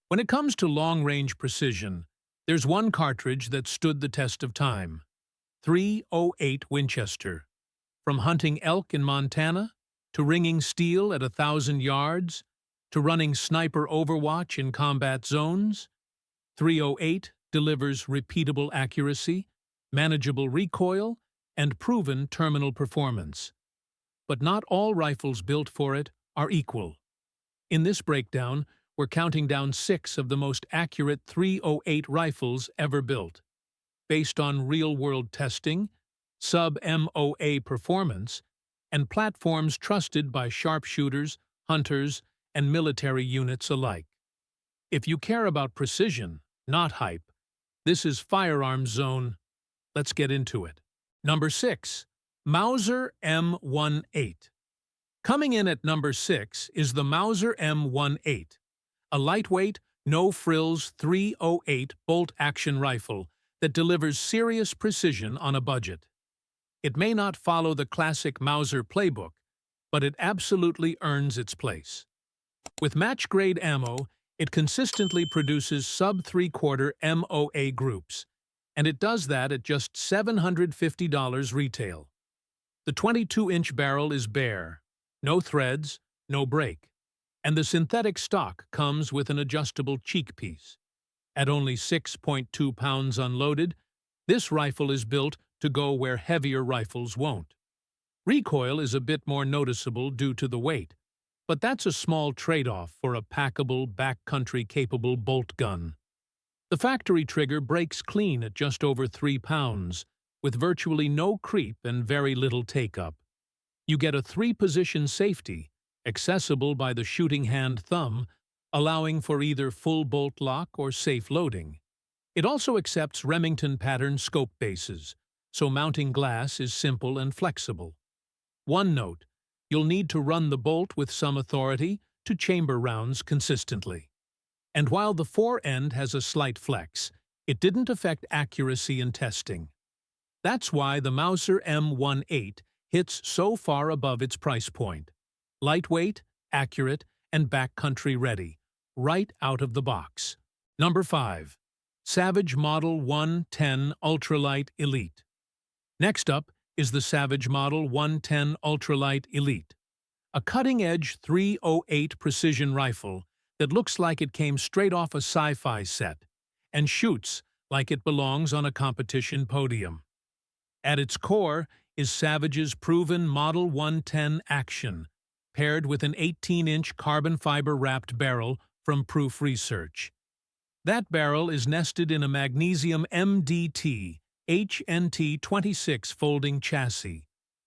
When it comes to long-range precision, there's one cartridge that stood the test of time: 308 Winchester. From hunting elk in Montana, to ringing steel at 1,000 yards, to running sniper overwatch in combat zones, 308 delivers repeatable accuracy, manageable recoil, and proven terminal performance. But not all rifles built for it are equal. In this breakdown, we're counting down 6 of the most accurate 308 rifles ever built, based on real-world testing, sub-MOA performance, and platforms trusted by sharpshooters, hunters, and military units alike. If you care about precision, not hype, this is Firearms Zone. Let's get into it. Number 6. Mauser M18. Coming in at number 6 is the Mauser M18, a lightweight, no-frills 308 bolt-action rifle that delivers serious precision on a budget. It may not follow the classic Mauser playbook, but it absolutely earns its place. With match-grade ammo, it consistently produces sub-3/4 MOA groups, and it does that at just $750 retail. The 22-inch barrel is bare, no threads, no break, and the synthetic stock comes with an adjustable cheek piece. At only 6.2 pounds unloaded, this rifle is built to go where heavier rifles won't. Recoil is a bit more noticeable due to the weight, but that's a small trade-off for a packable, backcountry-capable bolt gun. The factory trigger breaks clean at just over 3 pounds, with virtually no creep and very little take-up. You get a 3-position safety, accessible by the shooting hand thumb, allowing for either full bolt lock or safe loading. It also accepts Remington pattern scope bases, so mounting glass is simple and flexible. One note: you'll need to run the bolt with some authority to chamber rounds consistently. And while the fore-end has a slight flex, it didn't affect accuracy in testing. That's why the Mauser M18 hits so far above its price point. Lightweight, accurate, and backcountry ready, right out of the box. Number 5. Savage Model 110 Ultralight Elite. Next up is the Savage Model 110 Ultralight Elite, a cutting-edge 308 precision rifle that looks like it came straight off a sci-fi set and shoots like it belongs on a competition podium. At its core is Savage's proven Model 110 Action, paired with an 18-inch carbon fiber-wrapped barrel from Proof Research. That barrel is nested in a magnesium MDT HNT 26 folding chassis,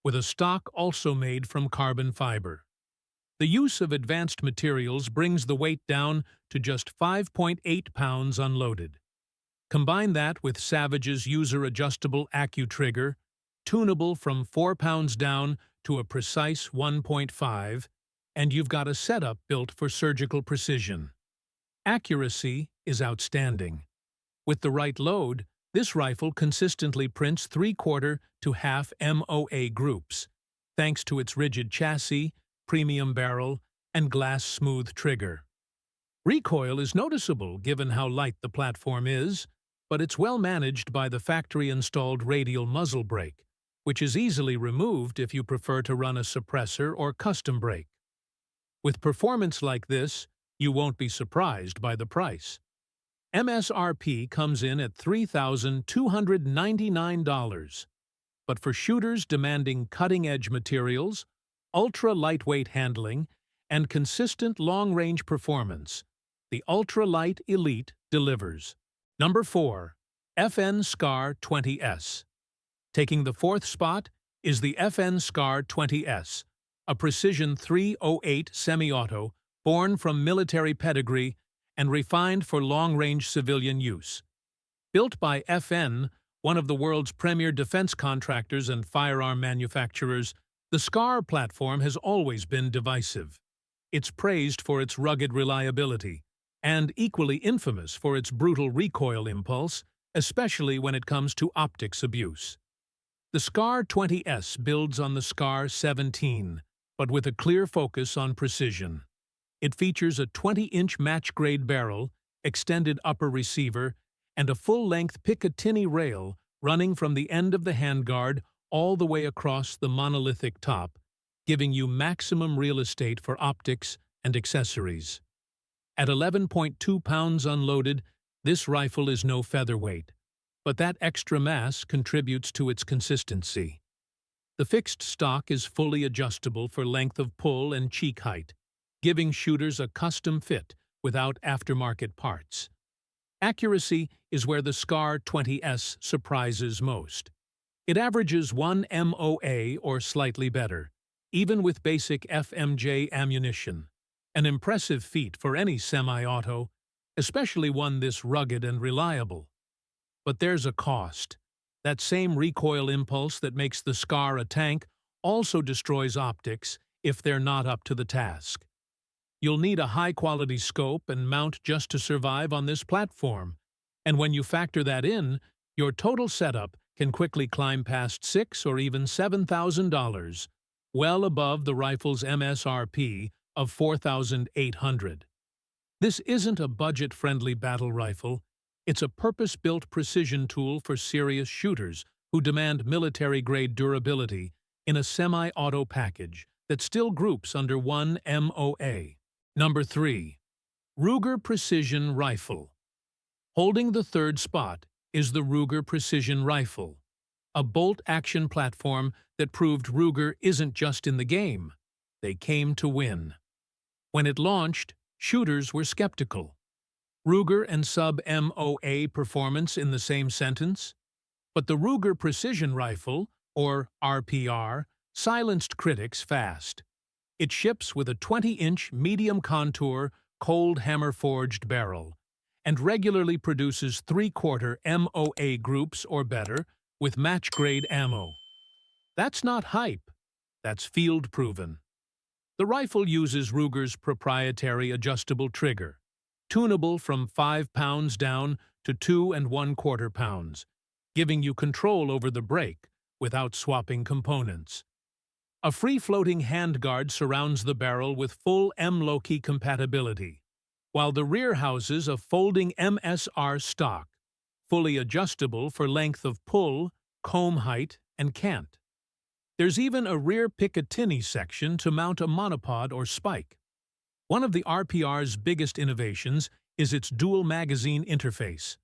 with a stock also made from carbon fiber. The use of advanced materials brings the weight down to just 5.8 pounds unloaded. Combine that with Savage's user-adjustable AccuTrigger, tunable from 4 pounds down to a precise 1.5, and you've got a setup built for surgical precision. Accuracy is outstanding. With the right load, this rifle consistently prints 3/4 to half MOA groups, thanks to its rigid chassis, premium barrel, and glass-smooth trigger. Recoil is noticeable given how light the platform is, but it's well managed by the factory-installed radial muzzle brake, which is easily removed if you prefer to run a suppressor or custom brake. With performance like this, you won't be surprised by the price. MSRP comes in at $3,299, but for shooters demanding cutting-edge materials, ultra-lightweight handling, and consistent long-range performance, the Ultralight Elite delivers. Number 4. FN SCAR 20S. Taking the 4th spot is the FN SCAR 20S, a precision 308 semi-auto born from military pedigree and refined for long-range civilian use. Built by FN, one of the world's premier defense contractors and firearm manufacturers, the SCAR platform has always been divisive. It's praised for its rugged reliability, and equally infamous for its brutal recoil impulse, especially when it comes to optics abuse. The SCAR 20S builds on the SCAR 17, but with a clear focus on precision. It features a 20-inch match-grade barrel extended upper receiver, and a full-length Picatinny rail running from the end of the handguard all the way across the monolithic top, giving you maximum real estate for optics and accessories. At 11.2 pounds unloaded, this rifle is no featherweight, but that extra mass contributes to its consistency. The fixed stock is fully adjustable for length of pull and cheek height, giving shooters a custom fit without aftermarket parts. Accuracy is where the SCAR 20S surprises most. It averages 1 MOA or slightly better, even with basic FMJ ammunition. An impressive feat for any semi-auto, especially one this rugged and reliable. But there's a cost. That same recoil impulse that makes the SCAR a tank also destroys optics if they're not up to the task. You'll need a high-quality scope and mount just to survive on this platform, and when you factor that in, your total setup can quickly climb past $6,000 or even $7,000, well above the rifle's MSRP of $4,800. This isn't a budget-friendly battle rifle. It's a purpose-built precision tool for serious shooters who demand military-grade durability in a semi-auto package that still groups under 1 MOA. Number 3. Ruger Precision Rifle. Holding the third spot is the Ruger Precision Rifle, a bolt-action platform that proved Ruger isn't just in the game. They came to win. When it launched, shooters were skeptical. Ruger and sub-MOA performance in the same sentence? But the Ruger Precision Rifle, or RPR, silenced critics fast. It ships with a 20-inch medium-contour, cold hammer-forged barrel, and regularly produces 3/4 MOA groups or better with match-grade ammo. That's not hype. That's field-proven. The rifle uses Ruger's proprietary adjustable trigger, tunable from 5 pounds down to 2 1/4 pounds, giving you control over the break without swapping components. A free-floating handguard surrounds the barrel with full M-Loki compatibility, while the rear houses a folding MSR stock, fully adjustable for length of pull, comb height, and cant. There's even a rear Picatinny section to mount a monopod or spike. One of the RPR's biggest innovations is its dual magazine interface.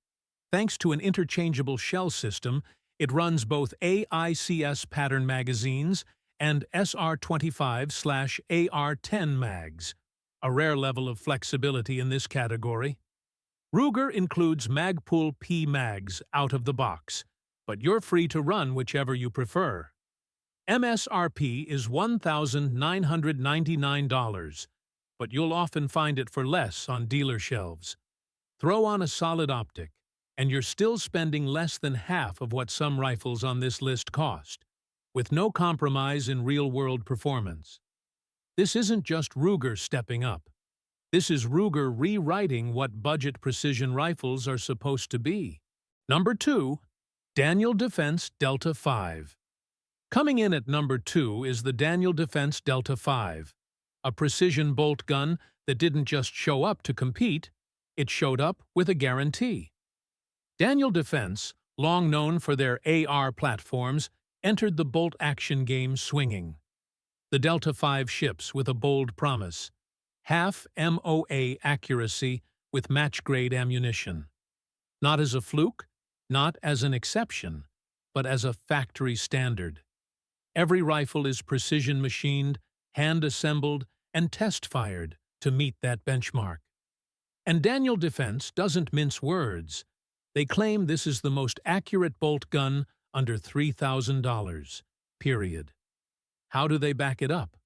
Thanks to an interchangeable shell system, it runs both AICS pattern magazines and SR25/AR10 mags, a rare level of flexibility in this category. Ruger includes Magpul P mags out of the box, but you're free to run whichever you prefer. MSRP is $1,999, but you'll often find it for less on dealer shelves. Throw on a solid optic, and you're still spending less than half of what some rifles on this list cost, with no compromise in real-world performance. This isn't just Ruger stepping up. This is Ruger rewriting what budget precision rifles are supposed to be. Number 2. Daniel Defense Delta 5. Coming in at number 2 is the Daniel Defense Delta 5, a precision bolt gun that didn't just show up to compete, it showed up with a guarantee. Daniel Defense, long known for their AR platforms, entered the bolt-action game swinging. The Delta 5 ships with a bold promise: half MOA accuracy with match-grade ammunition. Not as a fluke, not as an exception, but as a factory standard. Every rifle is precision-machined, hand-assembled, and test-fired to meet that benchmark. And Daniel Defense doesn't mince words. They claim this is the most accurate bolt gun under $3,000, period. How do they back it up?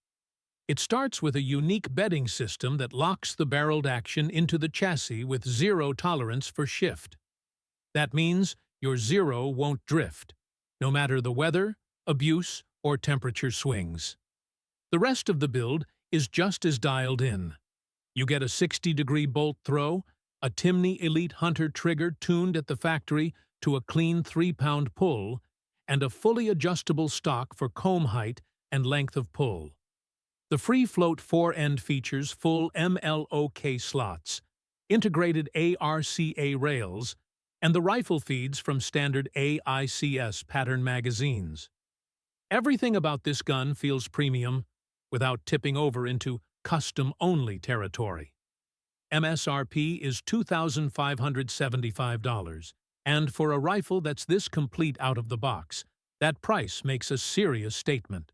It starts with a unique bedding system that locks the barreled action into the chassis with zero tolerance for shift. That means your zero won't drift, no matter the weather, abuse, or temperature swings. The rest of the build is just as dialed in. You get a 60-degree bolt throw, a Timney Elite Hunter trigger tuned at the factory to a clean 3-pound pull, and a fully adjustable stock for comb height and length of pull. The free-float fore-end features full MLOK slots, integrated ARCA rails, and the rifle feeds from standard AICS pattern magazines. Everything about this gun feels premium without tipping over into custom-only territory. MSRP is $2,575, and for a rifle that's this complete out of the box, that price makes a serious statement.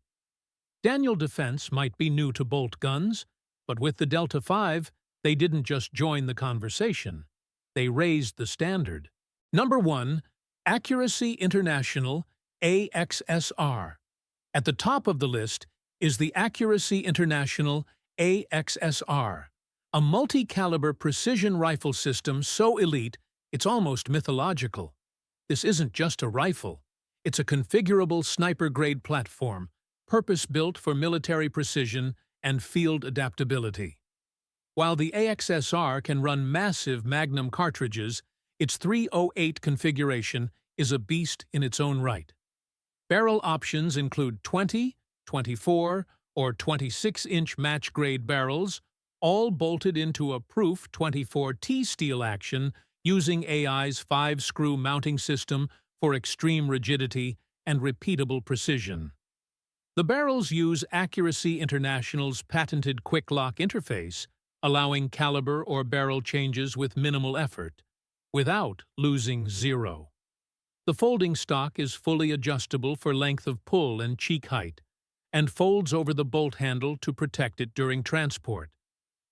Daniel Defense might be new to bolt guns, but with the Delta 5, they didn't just join the conversation. They raised the standard. Number 1. Accuracy International AXSR. At the top of the list is the Accuracy International AXSR, a multi-caliber precision rifle system so elite it's almost mythological. This isn't just a rifle. It's a configurable sniper-grade platform, purpose-built for military precision and field adaptability. While the AXSR can run massive Magnum cartridges, its 308 configuration is a beast in its own right. Barrel options include 20, 24, or 26-inch match-grade barrels, all bolted into a proof 24T steel action using AI's 5-screw mounting system for extreme rigidity and repeatable precision. The barrels use Accuracy International's patented quick-lock interface, allowing caliber or barrel changes with minimal effort, without losing zero. The folding stock is fully adjustable for length of pull and cheek height, and folds over the bolt handle to protect it during transport.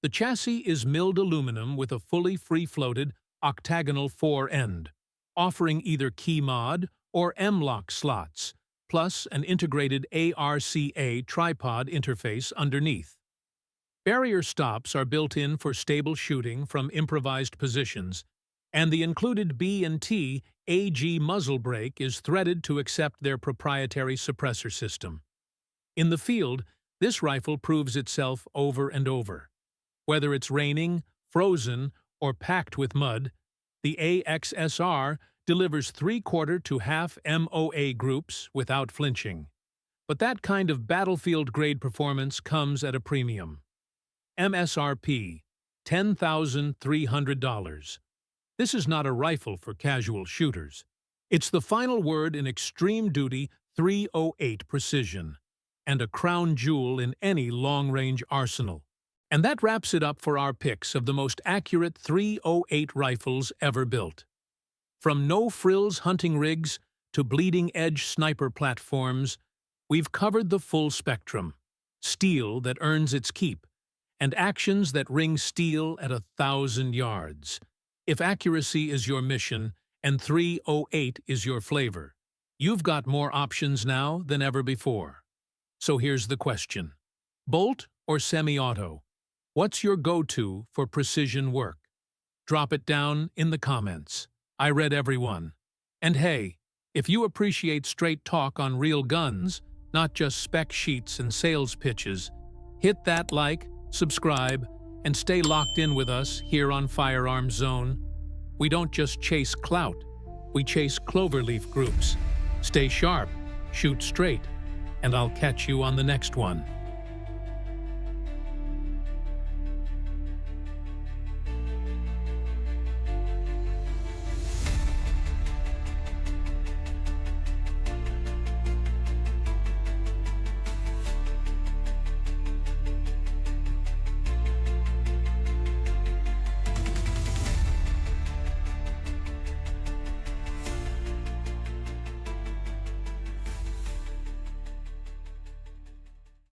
The chassis is milled aluminum with a fully free-floated octagonal fore-end, offering either key mod or M-lock slots, plus an integrated ARCA tripod interface underneath. Barrier stops are built in for stable shooting from improvised positions, and the included B&T AG muzzle brake is threaded to accept their proprietary suppressor system. In the field, this rifle proves itself over and over. Whether it's raining, frozen, or packed with mud, the AXSR delivers 3/4 to half MOA groups without flinching. But that kind of battlefield-grade performance comes at a premium. MSRP, $10,300. This is not a rifle for casual shooters. It's the final word in extreme-duty 308 precision, and a crown jewel in any long-range arsenal. And that wraps it up for our picks of the most accurate 308 rifles ever built. From no-frills hunting rigs to bleeding-edge sniper platforms, we've covered the full spectrum. Steel that earns its keep, and actions that ring steel at 1,000 yards. If accuracy is your mission and 308 is your flavor, you've got more options now than ever before. So here's the question. Bolt or semi-auto? What's your go-to for precision work? Drop it down in the comments. I read every one. And hey, if you appreciate straight talk on real guns, not just spec sheets and sales pitches, hit that like, subscribe, and stay locked in with us here on Firearms Zone. We don't just chase clout, we chase cloverleaf groups. Stay sharp, shoot straight, and I'll catch you on the next one.